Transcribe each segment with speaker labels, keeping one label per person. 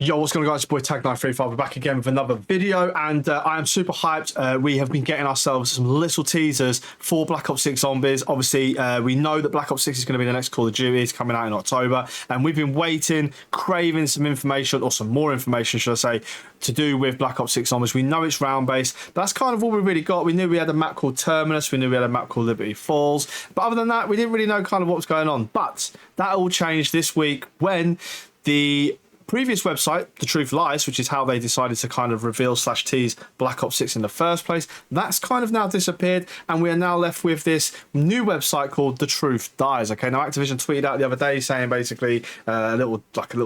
Speaker 1: Yo, what's going on, guys? It's your boy Tag935. We're back again with another video, and I am super hyped. We have been getting ourselves some little teasers for Black Ops 6 Zombies. Obviously, we know that Black Ops 6 is going to be the next Call of Duty. It's coming out in October, and we've been waiting, craving some information, or some more information, should I say, to do with Black Ops 6 Zombies. We know it's round-based. That's kind of all we really got. We knew we had a map called Terminus. We knew we had a map called Liberty Falls. But other than that, we didn't really know kind of what was going on. But that all changed this week when the previous website, The Truth Lies, which is how they decided to kind of reveal / tease Black Ops 6 in the first place, that's kind of now disappeared, and we are now left with this new website called The Truth Dies. Okay, now Activision tweeted out the other day saying basically a little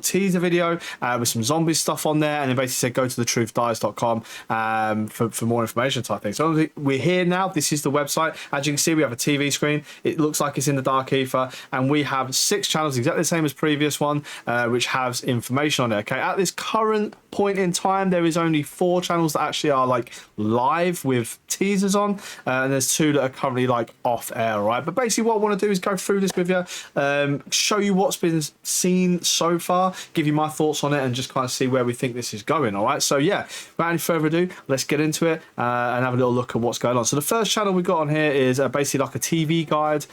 Speaker 1: teaser video with some zombie stuff on there, and they basically said go to thetruthdies.com for more information type thing. So we're here now. This is the website. As you can see, we have a TV screen. It looks like it's in the dark ether, and we have 6 channels, exactly the same as previous one, which has information on it. Okay, at this current point in time, there is only 4 channels that actually are like live with teasers on, and there's 2 that are currently like off air. Right, but basically what I want to do is go through this with you, show you what's been seen so far, give you my thoughts on it, and just kind of see where we think this is going. All right, so yeah, without any further ado, let's get into it and have a little look at what's going on. So the first channel we got on here is basically like a TV guide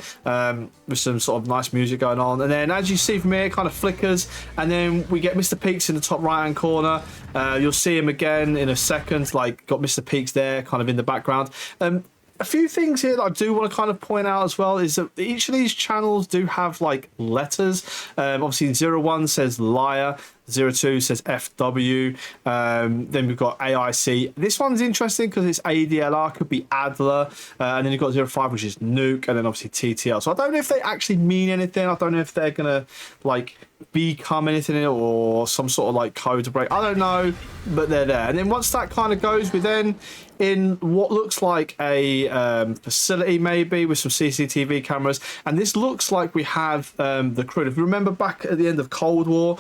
Speaker 1: with some sort of nice music going on, and then as you see from here, it kind of flickers, and then we get Mr. Peaks in the top right hand corner. You'll see him again in a second, like got Mr. Peaks there kind of in the background. A few things here that I do want to kind of point out as well is that each of these channels do have like letters. Obviously 01 says liar, 02 says FW, then we've got AIC. This one's interesting because it's ADLR, could be Adler, and then you've got 05, which is nuke, and then obviously TTL. So I don't know if they actually mean anything. I don't know if they're gonna like become anything or some sort of like code to break. I don't know, but they're there. And then once that kind of goes, we then in what looks like a facility maybe with some CCTV cameras, and this looks like we have the crew. If you remember back at the end of Cold War,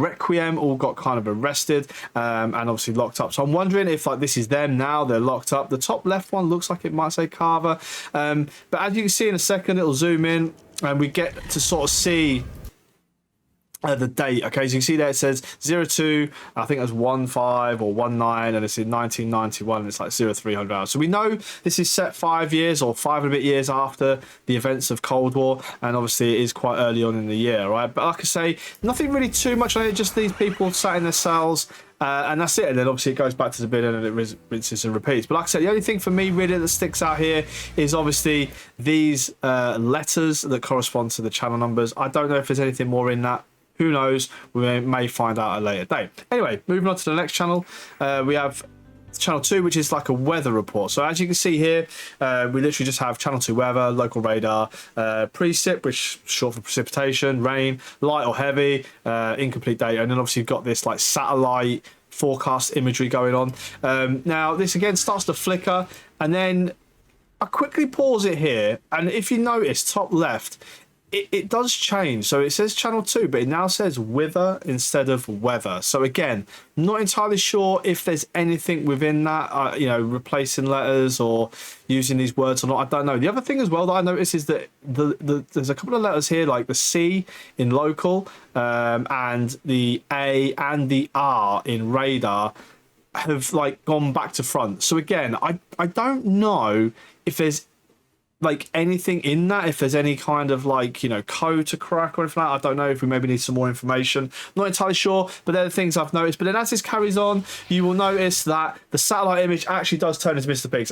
Speaker 1: Requiem all got kind of arrested and obviously locked up. So I'm wondering if like this is them now, they're locked up. The top left one looks like it might say Carver, but as you can see in a second, it'll zoom in and we get to sort of see the date. Okay, so you can see there it says 02, I think that's 15 or 19, and it's in 1991, and it's like 0300 hours. So we know this is set 5 years or 5 and a bit years after the events of Cold War, and obviously it is quite early on in the year, right? But like I say, nothing really too much on it, just these people sat in their cells, and that's it. And then obviously it goes back to the bin and it rinses and repeats. But like I said, the only thing for me really that sticks out here is obviously these letters that correspond to the channel numbers. I don't know if there's anything more in that. Who knows? We may find out at a later date. Anyway, moving on to the next channel, we have channel 2, which is like a weather report. So as you can see here, we literally just have channel 2 weather, local radar, precip, which is short for precipitation, rain, light or heavy, incomplete data, and then obviously you've got this like satellite forecast imagery going on. Now this again starts to flicker, and then I quickly pause it here, and if you notice top left, it does change. So it says channel 2, but it now says wither instead of weather. So again, not entirely sure if there's anything within that, you know, replacing letters or using these words or not. I don't know. The other thing as well that I noticed is that there's a couple of letters here, like the C in local, and the A and the R in radar have like gone back to front. So again, I don't know if there's like anything in that, if there's any kind of like, you know, code to crack or anything like that. I don't know if we maybe need some more information. Not entirely sure, but they're the things I've noticed. But then as this carries on, you will notice that the satellite image actually does turn into Mr. Peaks.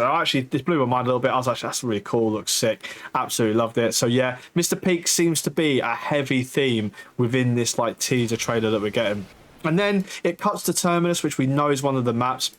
Speaker 1: This blew my mind a little bit. I was like, that's really cool, looks sick. Absolutely loved it. So yeah, Mr. Peaks seems to be a heavy theme within this like teaser trailer that we're getting. And then it cuts to Terminus, which we know is one of the maps.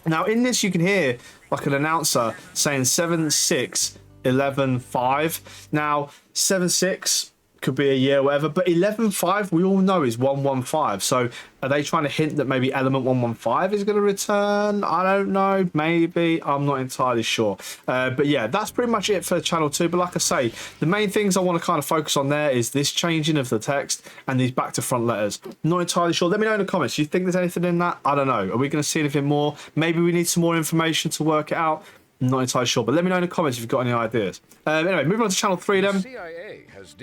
Speaker 1: Now in this you can hear like an announcer saying 7611-5. Now 76 could be a year or whatever, but 11-5 we all know is 115. So are they trying to hint that maybe element 115 is going to return? I don't know, maybe, I'm not entirely sure. But yeah, that's pretty much it for channel 2. But like I say, the main things I want to kind of focus on there is this changing of the text and these back to front letters. Not entirely sure. Let me know in the comments, do you think there's anything in that? I don't know. Are we going to see anything more? Maybe we need some more information to work it out. Not entirely sure, but let me know in the comments if you've got any ideas. Anyway, moving on to channel 3 then.
Speaker 2: CIA has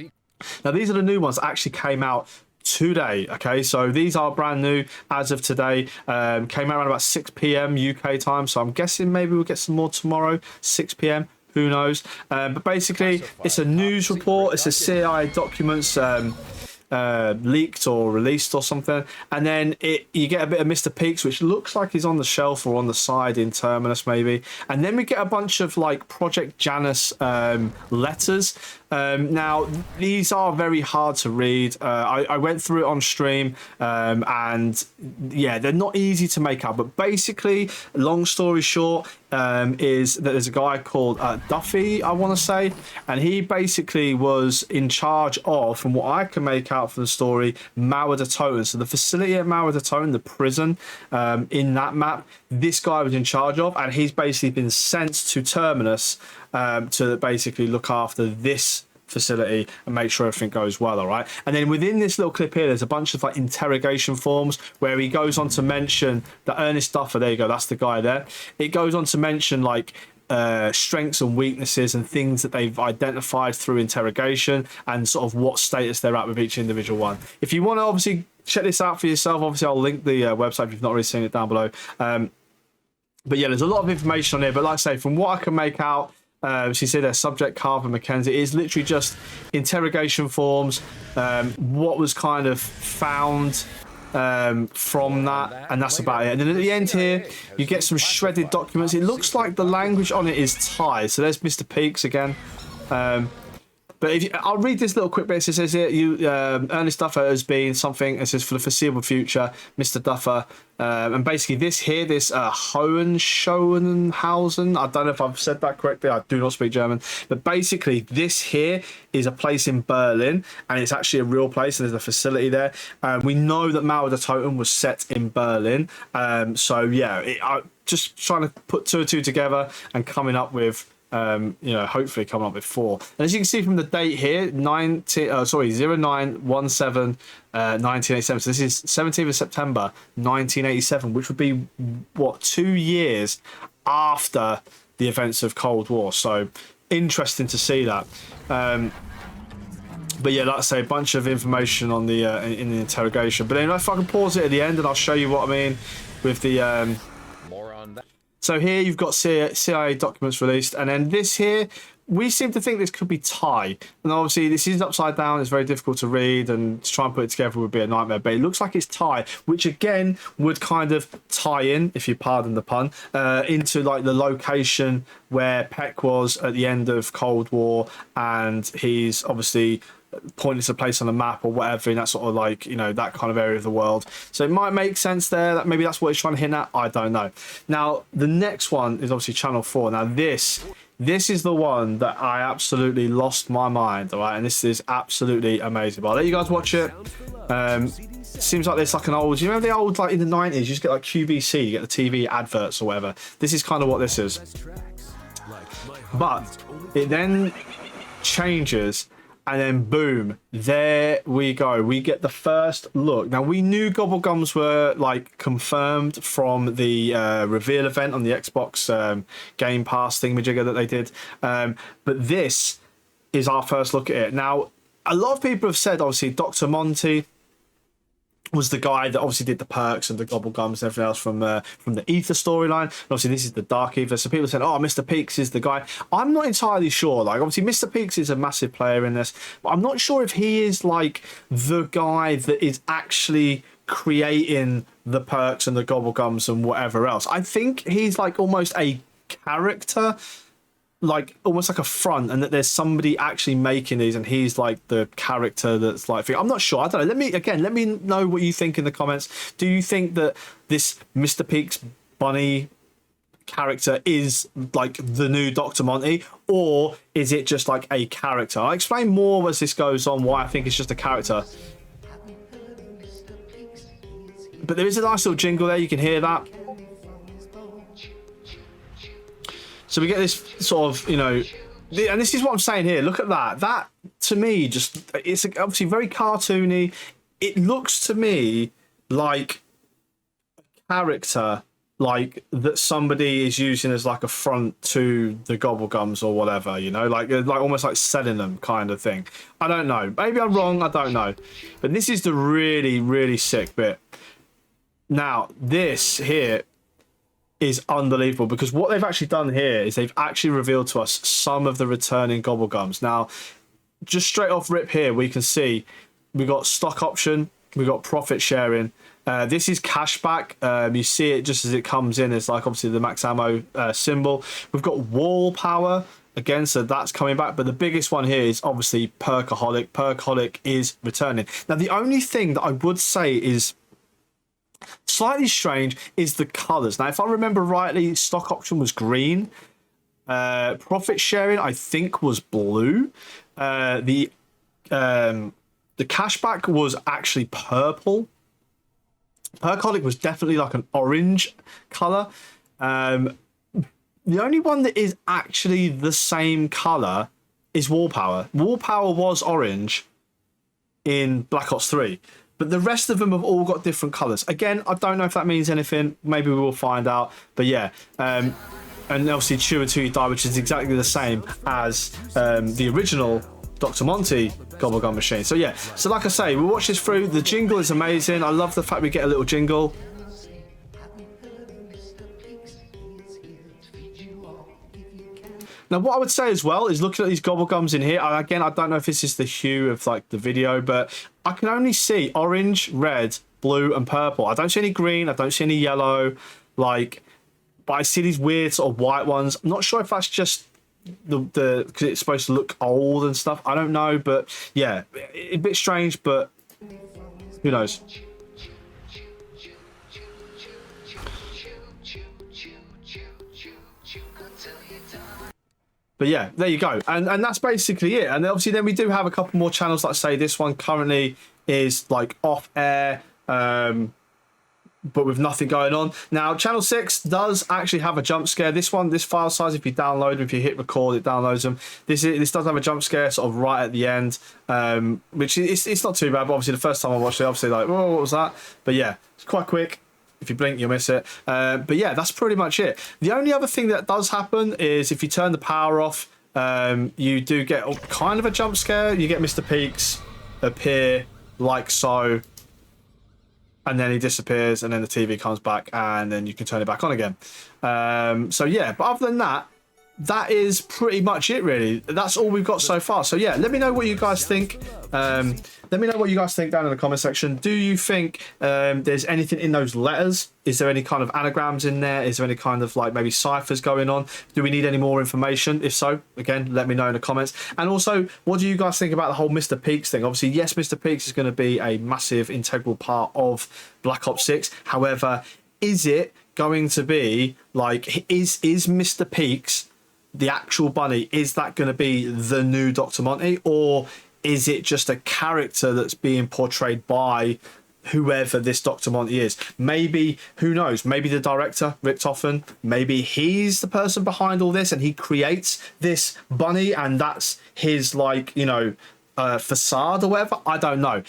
Speaker 1: Now these are the new ones that actually came out today. Okay, so these are brand new as of today. Came out around about 6 p.m. UK time, so I'm guessing maybe we'll get some more tomorrow, 6 p.m. Who knows? But basically, it's a news report. It's a CIA documents leaked or released or something, and then you get a bit of Mr. Peaks, which looks like he's on the shelf or on the side in Terminus maybe, and then we get a bunch of like Project Janus letters. Now these are very hard to read. I went through it on stream, and yeah, they're not easy to make out, but basically, long story short, is that there's a guy called Duffy, I want to say, and he basically was in charge of, from what I can make out from the story, Mauer Toten. So the facility at Mauer Toten, the prison in that map, this guy was in charge of, and he's basically been sent to Terminus to basically look after this facility and make sure everything goes well. All right, and then within this little clip here, there's a bunch of like interrogation forms where he goes on to mention that Ernest Duffer, there you go, that's the guy there. It goes on to mention like strengths and weaknesses and things that they've identified through interrogation and sort of what status they're at with each individual one. If you want to obviously check this out for yourself, obviously I'll link the website if you've not already seen it down below. But yeah, there's a lot of information on here, but like I say, from what I can make out, so you see their subject, Carver Mackenzie, it is literally just interrogation forms, what was kind of found from that, and that's about it. And then at the end here, you get some shredded documents. It looks like the language on it is Thai. So there's Mr. Peaks again. But if you, I'll read this little quick bit. It says here, Ernest Duffer has been something. It says for the foreseeable future, Mr. Duffer. And basically this here, this Hohenschönhausen, I don't know if I've said that correctly. I do not speak German. But basically this here is a place in Berlin, and it's actually a real place, and there's a facility there. We know that Mauer Toten was set in Berlin. So yeah, I'm just trying to put two and two together and coming up with hopefully coming up with 4. And as you can see from the date here, 0917 1987. So this is 17th of September 1987, which would be what, 2 years after the events of Cold War. So interesting to see that. But yeah, like I say, a bunch of information on the in the interrogation. But then if I can pause it at the end, and I'll show you what I mean with the. So here you've got CIA documents released, and then this here, we seem to think this could be Thai. And obviously this is upside down, it's very difficult to read, and to try and put it together would be a nightmare, but it looks like it's Thai, which again would kind of tie in, if you pardon the pun, into like the location where Peck was at the end of Cold War, and he's obviously pointing to a place on the map or whatever in that sort of like, that kind of area of the world. So it might make sense there that maybe that's what he's trying to hint at. I don't know. Now the next one is obviously Channel 4. Now this is the one that I absolutely lost my mind. All right, and this is absolutely amazing. But I'll let you guys watch it. Seems like there's like an old, you remember the old, like in the 90s, you just get like QVC, you get the TV adverts or whatever. This is kind of what this is. But it then changes, and then boom, there we go. We get the first look. Now we knew Gobblegums were like confirmed from the reveal event on the Xbox Game Pass thingamajigger that they did. But this is our first look at it. Now, a lot of people have said, obviously, Dr. Monty was the guy that obviously did the perks and the Gobblegums and everything else from the Ether storyline. And obviously this is the Dark Ether. So people said, oh, Mr. Peaks is the guy. I'm not entirely sure. Like, obviously Mr. Peaks is a massive player in this, but I'm not sure if he is like the guy that is actually creating the perks and the Gobblegums and whatever else. I think he's like almost a character, like almost like a front, and that there's somebody actually making these, and he's like the character that's like, I'm not sure. I don't know. Let me know what you think in the comments. Do you think that this Mr. Peaks bunny character is like the new Dr. Monty, or is it just like a character? I'll explain more as this goes on why I think it's just a character. But there is a nice little jingle there, you can hear that. So we get this sort of, and this is what I'm saying here. Look at that. That, to me, it's obviously very cartoony. It looks to me like a character like that somebody is using as like a front to the Gobblegums or whatever, you know, like almost like selling them kind of thing. I don't know. Maybe I'm wrong. I don't know. But this is the really, really sick bit. Now, this here is unbelievable because what they've actually done here is they've actually revealed to us some of the returning Gobblegums. Now, just straight off rip here, we can see we got stock option, we got profit sharing. This is cashback. You see it just as it comes in. It's like obviously the max ammo symbol. We've got wall power again, so that's coming back. But the biggest one here is obviously Perkaholic. Perkaholic is returning. Now, the only thing that I would say is slightly strange is the colors. Now, if I remember rightly, stock option was green. Profit sharing, I think, was blue. The cashback was actually purple. Perkaholic was definitely like an orange color. The only one that is actually the same color is Wall Power. Wall Power was orange in Black Ops 3, but the rest of them have all got different colors. Again, I don't know if that means anything. Maybe we will find out. But yeah, and obviously Chew Until You Die, which is exactly the same as the original Dr. Monty Gobblegum machine. So yeah, so like I say, we'll watch this through. The jingle is amazing. I love the fact we get a little jingle. Now, what I would say as well is looking at these Gobblegums in here. Again, I don't know if this is the hue of like the video, but I can only see orange, red, blue, and purple. I don't see any green. I don't see any yellow. Like, but I see these weird sort of white ones. I'm not sure if that's just the because it's supposed to look old and stuff. I don't know, but yeah, a bit strange, but who knows. But yeah, there you go, and that's basically it. And obviously then we do have a couple more channels. Like I say, this one currently is like off air, but with nothing going on. Now, Channel 6 does actually have a jump scare. This one, this file size, if you download them, if you hit record, it downloads them. This does have a jump scare sort of right at the end, which it's not too bad, but obviously the first time I watched it, obviously like, oh, what was that? But yeah, it's quite quick. If you blink, you'll miss it. But yeah, that's pretty much it. The only other thing that does happen is if you turn the power off, you do get kind of a jump scare. You get Mr. Peaks appear like so, and then he disappears, and then the TV comes back, and then you can turn it back on again. So yeah, but other than that, that is pretty much it, really. That's all we've got so far. So yeah, let me know what you guys think. Let me know what you guys think down in the comment section. Do you think there's anything in those letters? Is there any kind of anagrams in there? Is there any kind of like maybe ciphers going on? Do we need any more information? If so, again, let me know in the comments. And also, what do you guys think about the whole Mr. Peaks thing? Obviously, yes, Mr. Peaks is going to be a massive integral part of Black Ops 6. However, is it going to be like, is Mr. Peaks the actual bunny? Is that going to be the new Dr. Monty, or is it just a character that's being portrayed by whoever this Dr. Monty is? Maybe, who knows, maybe the director, Rick Toffin, maybe he's the person behind all this and he creates this bunny and that's his, like, you know, facade or whatever. I don't know.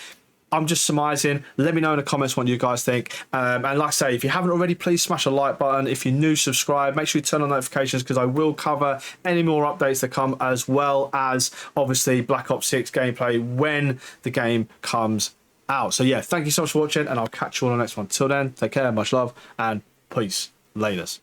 Speaker 1: I'm just surmising. Let me know in the comments what you guys think. And like I say, if you haven't already, please smash a like button. If you're new, subscribe. Make sure you turn on notifications because I will cover any more updates that come, as well as obviously Black Ops 6 gameplay when the game comes out. So yeah, thank you so much for watching, and I'll catch you on the next one. Till then, take care, much love, and peace. Laters.